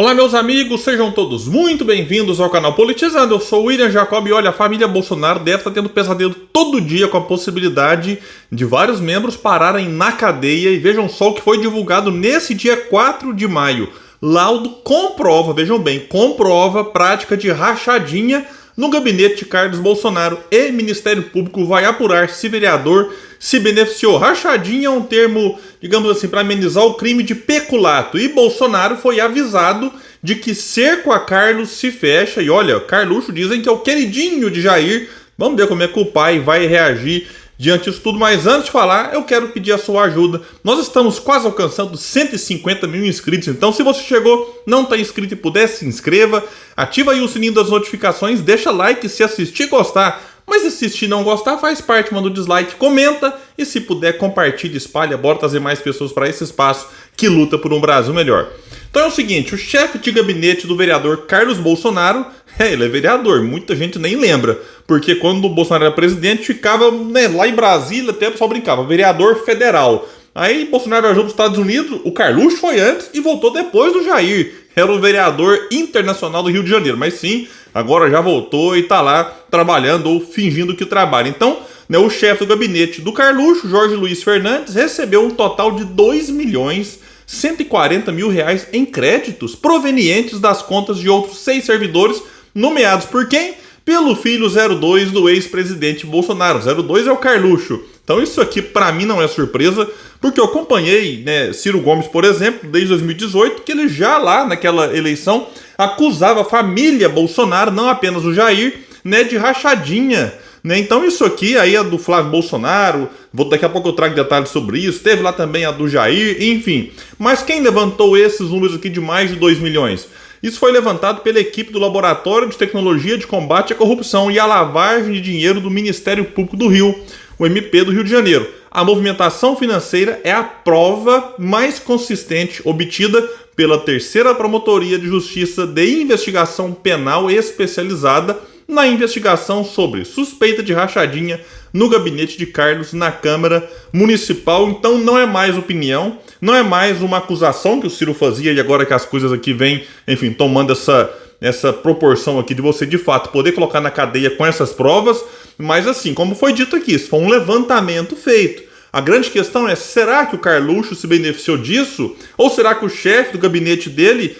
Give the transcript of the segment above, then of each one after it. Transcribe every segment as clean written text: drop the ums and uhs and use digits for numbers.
Olá, meus amigos, sejam todos muito bem-vindos ao canal Politizando. Eu sou o William Jacob e olha, a família Bolsonaro deve estar tendo pesadelo todo dia com a possibilidade de vários membros pararem na cadeia. E vejam só o que foi divulgado nesse dia 4 de maio. Laudo comprova, vejam bem, comprova prática de rachadinha no gabinete de Carlos Bolsonaro e Ministério Público vai apurar se vereador se beneficiou. Rachadinha é um termo, digamos assim, para amenizar o crime de peculato. E Bolsonaro foi avisado de que cerco a Carlos se fecha. E olha, Carluxo dizem que é o queridinho de Jair. Vamos ver como é que o pai vai reagir diante disso tudo. Mas antes de falar, eu quero pedir a sua ajuda. Nós estamos quase alcançando 150 mil inscritos. Então, se você chegou, não está inscrito e puder, se inscreva. Ativa aí o sininho das notificações. Deixa like se assistir e gostar. Mas se assistir e não gostar, faz parte, manda um dislike, comenta e se puder, compartilha, espalha, bora trazer mais pessoas para esse espaço que luta por um Brasil melhor. Então é o seguinte, o chefe de gabinete do vereador Carlos Bolsonaro, ele é vereador, muita gente nem lembra, porque quando o Bolsonaro era presidente ficava lá em Brasília, até o pessoal brincava, vereador federal. Aí Bolsonaro viajou para os Estados Unidos, o Carluxo foi antes e voltou depois do Jair. Era o vereador internacional do Rio de Janeiro, mas sim, agora já voltou e está lá trabalhando ou fingindo que trabalha. Então, o chefe do gabinete do Carluxo, Jorge Luiz Fernandes, recebeu um total de R$2.140.000 em créditos provenientes das contas de outros 6 servidores, nomeados por quem? Pelo filho 02 do ex-presidente Bolsonaro. 02 é o Carluxo. Então isso aqui para mim não é surpresa, porque eu acompanhei Ciro Gomes, por exemplo, desde 2018, que ele já lá naquela eleição acusava a família Bolsonaro, não apenas o Jair, de rachadinha. Então isso aqui aí é do Flávio Bolsonaro, daqui a pouco eu trago detalhes sobre isso, teve lá também a do Jair, enfim. Mas quem levantou esses números aqui de mais de 2 milhões? Isso foi levantado pela equipe do Laboratório de Tecnologia de Combate à Corrupção e à Lavagem de Dinheiro do Ministério Público do Rio, o MP do Rio de Janeiro. A movimentação financeira é a prova mais consistente obtida pela Terceira Promotoria de Justiça de Investigação Penal Especializada na investigação sobre suspeita de rachadinha no gabinete de Carlos na Câmara Municipal. Então não é mais opinião, não é mais uma acusação que o Ciro fazia e agora que as coisas aqui vêm, enfim, tomando essa proporção aqui de você de fato poder colocar na cadeia com essas provas, mas assim, como foi dito aqui, isso foi um levantamento feito. A grande questão é, será que o Carluxo se beneficiou disso? Ou será que o chefe do gabinete dele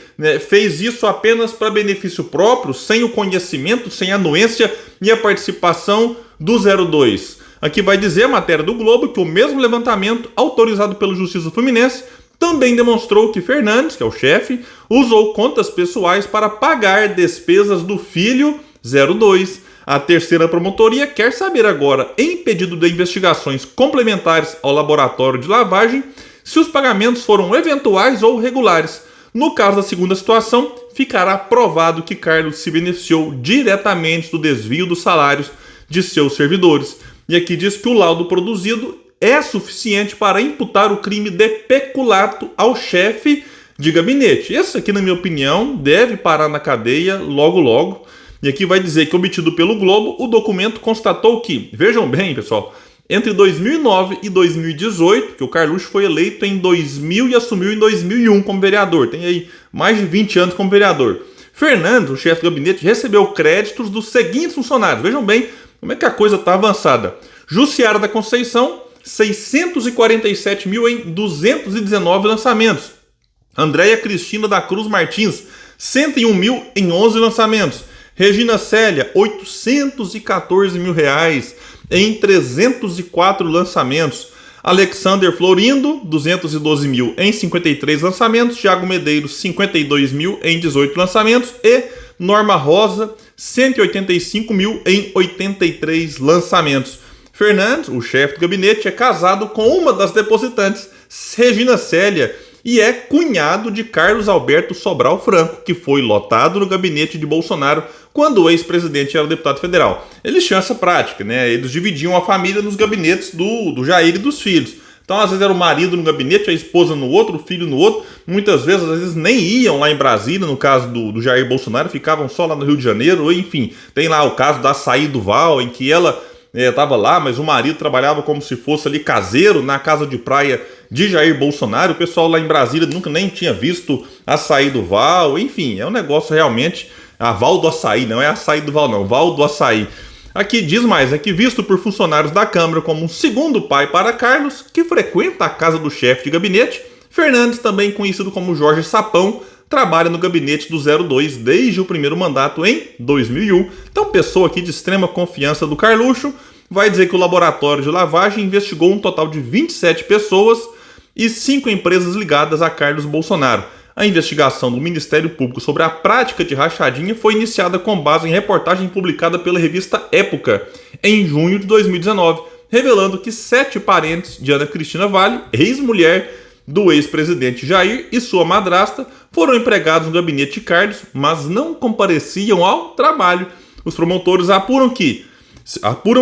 fez isso apenas para benefício próprio, sem o conhecimento, sem a anuência e a participação do 02? Aqui vai dizer a matéria do Globo que o mesmo levantamento, autorizado pela Justiça Fluminense, também demonstrou que Fernandes, que é o chefe, usou contas pessoais para pagar despesas do filho 02. A Terceira Promotoria quer saber agora, em pedido de investigações complementares ao laboratório de lavagem, se os pagamentos foram eventuais ou regulares. No caso da segunda situação, ficará provado que Carlos se beneficiou diretamente do desvio dos salários de seus servidores. E aqui diz que o laudo produzido é suficiente para imputar o crime de peculato ao chefe de gabinete. Esse aqui, na minha opinião, deve parar na cadeia logo logo. E aqui vai dizer que, obtido pelo Globo, o documento constatou que, vejam bem, pessoal, entre 2009 e 2018, que o Carluxo foi eleito em 2000 e assumiu em 2001 como vereador, tem aí mais de 20 anos como vereador. Fernandes, o chefe do gabinete, recebeu créditos dos seguintes funcionários. Vejam bem como é que a coisa está avançada. Jussiara da Conceição, 647 mil em 219 lançamentos. Andréia Cristina da Cruz Martins, 101 mil em 11 lançamentos. Regina Célia, R$814 mil em 304 lançamentos. Alexander Florindo, 212 mil em 53 lançamentos. Thiago Medeiros, 52 mil em 18 lançamentos. E Norma Rosa, 185 mil em 83 lançamentos. Fernandes, o chefe do gabinete, é casado com uma das depositantes, Regina Célia, e é cunhado de Carlos Alberto Sobral Franco, que foi lotado no gabinete de Bolsonaro quando o ex-presidente era deputado federal. Eles tinham essa prática, eles dividiam a família nos gabinetes do Jair e dos filhos. Então, às vezes era o marido no gabinete, a esposa no outro, o filho no outro. Muitas vezes, às vezes, nem iam lá em Brasília, no caso do Jair Bolsonaro, ficavam só lá no Rio de Janeiro, ou enfim. Tem lá o caso da Açaí Duval, em que ela estava lá, mas o marido trabalhava como se fosse ali caseiro na casa de praia de Jair Bolsonaro. O pessoal lá em Brasília nunca nem tinha visto açaí do Val. Enfim, é um negócio realmente... A Val do Açaí, não é açaí do Val não, Val do Açaí. Aqui diz mais, é que visto por funcionários da Câmara como um segundo pai para Carlos, que frequenta a casa do chefe de gabinete, Fernandes, também conhecido como Jorge Sapão, trabalha no gabinete do 02 desde o primeiro mandato em 2001. Então, pessoa aqui de extrema confiança do Carluxo, vai dizer que o laboratório de lavagem investigou um total de 27 pessoas e 5 empresas ligadas a Carlos Bolsonaro. A investigação do Ministério Público sobre a prática de rachadinha foi iniciada com base em reportagem publicada pela revista Época, em junho de 2019, revelando que 7 parentes de Ana Cristina Vale, ex-mulher do ex-presidente Jair, e sua madrasta, foram empregados no gabinete de Carlos, mas não compareciam ao trabalho. Os promotores apuram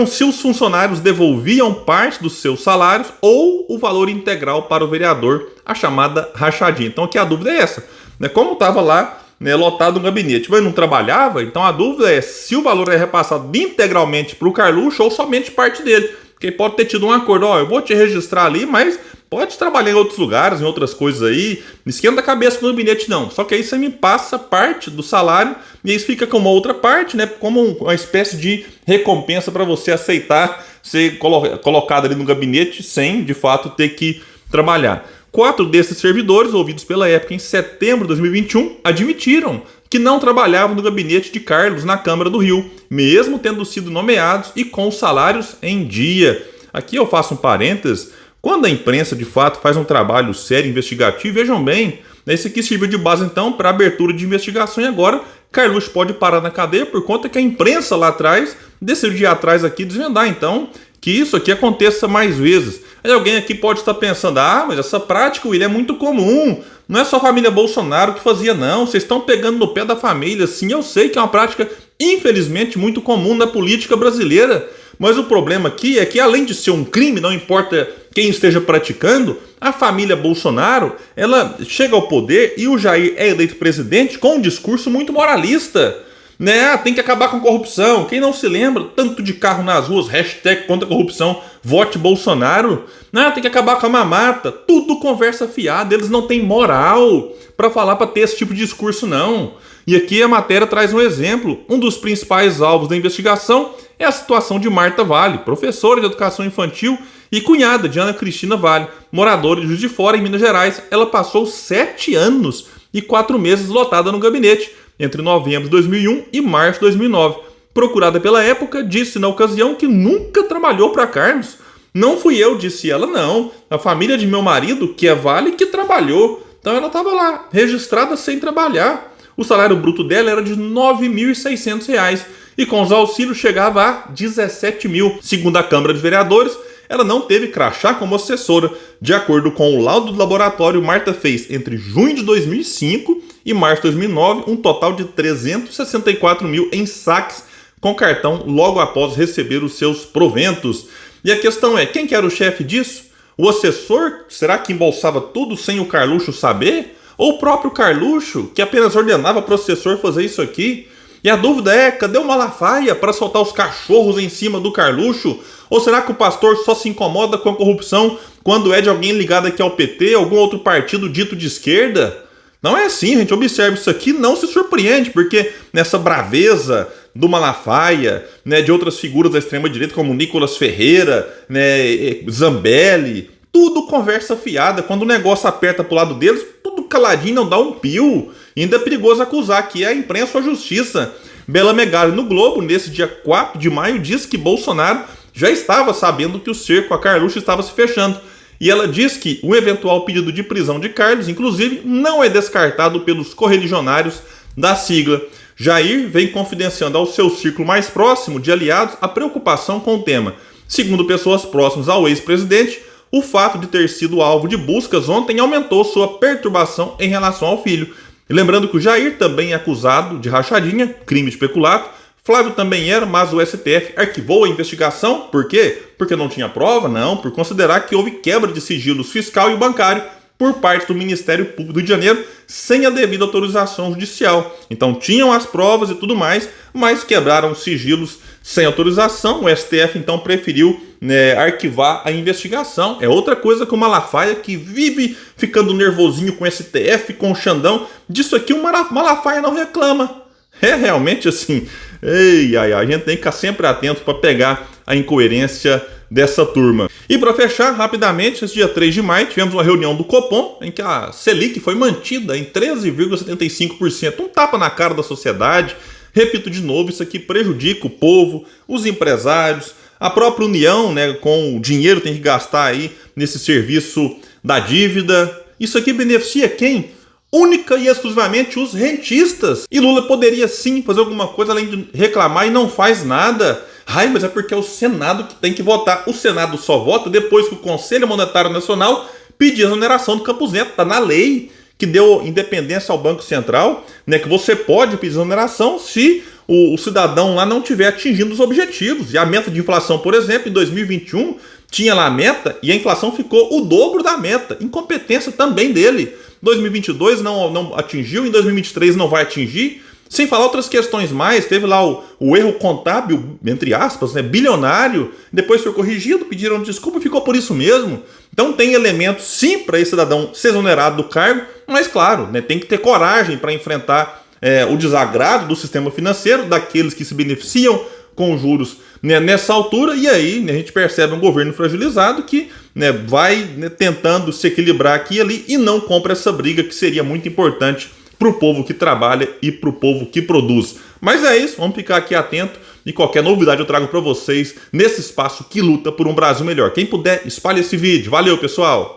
se os funcionários devolviam parte dos seus salários ou o valor integral para o vereador, a chamada rachadinha. Então aqui a dúvida é essa, né? Como estava lá, né, lotado no gabinete, mas não trabalhava, então a dúvida é se o valor é repassado integralmente para o Carluxo ou somente parte dele, porque pode ter tido um acordo, eu vou te registrar ali, mas pode trabalhar em outros lugares, em outras coisas aí, não esquenta a cabeça no gabinete não, só que aí você me passa parte do salário e aí fica com uma outra parte, né, como uma espécie de recompensa para você aceitar ser colocado ali no gabinete sem, de fato, ter que trabalhar. 4 desses servidores, ouvidos pela Época em setembro de 2021, admitiram que não trabalhavam no gabinete de Carlos na Câmara do Rio, mesmo tendo sido nomeados e com os salários em dia. Aqui eu faço um parênteses. Quando a imprensa, de fato, faz um trabalho sério, investigativo, vejam bem, esse aqui serviu de base, então, para abertura de investigação e agora Carluxo pode parar na cadeia por conta que a imprensa lá atrás decidiu ir atrás aqui desvendar, então, que isso aqui aconteça mais vezes. Aí alguém aqui pode estar pensando, mas essa prática, William, é muito comum, não é só a família Bolsonaro que fazia não, vocês estão pegando no pé da família. Sim, eu sei que é uma prática, infelizmente, muito comum na política brasileira, mas o problema aqui é que, além de ser um crime, não importa quem esteja praticando, a família Bolsonaro, ela chega ao poder e o Jair é eleito presidente com um discurso muito moralista, né? Tem que acabar com a corrupção. Quem não se lembra, tanto de carro nas ruas, hashtag contra a corrupção, vote Bolsonaro, né? Tem que acabar com a mamata, tudo conversa fiada, eles não têm moral para falar, para ter esse tipo de discurso não. E aqui a matéria traz um exemplo, um dos principais alvos da investigação é a situação de Marta Vale, professora de educação infantil e cunhada de Ana Cristina Vale, moradora de Juiz de Fora, em Minas Gerais. Ela passou 7 anos e 4 meses lotada no gabinete, entre novembro de 2001 e março de 2009. Procurada pela Época, disse na ocasião que nunca trabalhou para Carlos. Não fui eu, disse ela, não. A família de meu marido, que é Vale, que trabalhou. Então ela estava lá, registrada sem trabalhar. O salário bruto dela era de R$ 9.600 e com os auxílios chegava a R$ 17 mil. Segundo a Câmara de Vereadores, ela não teve crachá como assessora. De acordo com o laudo do laboratório, Marta fez entre junho de 2005 e março de 2009 um total de 364 mil em saques com cartão logo após receber os seus proventos. E a questão é, quem que era o chefe disso? O assessor? Será que embolsava tudo sem o Carluxo saber? Ou o próprio Carluxo, que apenas ordenava para o assessor fazer isso aqui? E a dúvida é, cadê o Malafaia para soltar os cachorros em cima do Carluxo? Ou será que o pastor só se incomoda com a corrupção quando é de alguém ligado aqui ao PT, algum outro partido dito de esquerda? Não é assim, gente. Observe isso aqui, não se surpreende, porque nessa braveza do Malafaia, né, de outras figuras da extrema-direita como Nicolas Ferreira, né, Zambelli, tudo conversa fiada. Quando o negócio aperta pro lado deles, tudo caladinho, não dá um pio. E ainda é perigoso acusar que é a imprensa ou a justiça. Bela Megali no Globo, nesse dia 4 de maio, diz que Bolsonaro já estava sabendo que o cerco a Carluxo estava se fechando. E ela diz que o eventual pedido de prisão de Carlos, inclusive, não é descartado pelos correligionários da sigla. Jair vem confidenciando ao seu círculo mais próximo de aliados a preocupação com o tema. Segundo pessoas próximas ao ex-presidente, o fato de ter sido alvo de buscas ontem aumentou sua perturbação em relação ao filho. E lembrando que o Jair também é acusado de rachadinha, crime de peculato. Flávio também era, mas o STF arquivou a investigação. Por quê? Porque não tinha prova? Não, por considerar que houve quebra de sigilos fiscal e bancário por parte do Ministério Público do Rio de Janeiro sem a devida autorização judicial. Então tinham as provas e tudo mais, mas quebraram sigilos sem autorização. O STF então preferiu né, arquivar a investigação. É outra coisa que o Malafaia, que vive ficando nervosinho com o STF, com o Xandão, disso aqui o Malafaia não reclama. É realmente assim, a gente tem que ficar sempre atento para pegar a incoerência dessa turma. E para fechar rapidamente, esse dia 3 de maio tivemos uma reunião do Copom em que a Selic foi mantida em 13,75%, um tapa na cara da sociedade. Repito de novo, isso aqui prejudica o povo, os empresários, a própria União, né, com o dinheiro que tem que gastar aí nesse serviço da dívida. Isso aqui beneficia quem? Única e exclusivamente os rentistas. E Lula poderia sim fazer alguma coisa além de reclamar e não faz nada. Ai, mas é porque é o Senado que tem que votar. O Senado só vota depois que o Conselho Monetário Nacional pedir a exoneração do Campos Neto. Está na lei que deu independência ao Banco Central, né, que você pode pedir exoneração se o cidadão lá não estiver atingindo os objetivos. E a meta de inflação, por exemplo, em 2021 tinha lá a meta e a inflação ficou o dobro da meta. Incompetência também dele. 2022 não atingiu, em 2023 não vai atingir. Sem falar outras questões mais, teve lá o erro contábil, entre aspas, né, bilionário, depois foi corrigido, pediram desculpa e ficou por isso mesmo. Então tem elementos sim para esse cidadão ser exonerado do cargo, mas claro, né, tem que ter coragem para enfrentar o desagrado do sistema financeiro, daqueles que se beneficiam com juros, né, nessa altura, e aí, né, a gente percebe um governo fragilizado que, né, vai, né, tentando se equilibrar aqui e ali e não compra essa briga que seria muito importante para o povo que trabalha e para o povo que produz. Mas é isso, vamos ficar aqui atento e qualquer novidade eu trago para vocês nesse espaço que luta por um Brasil melhor. Quem puder, espalhe esse vídeo. Valeu, pessoal!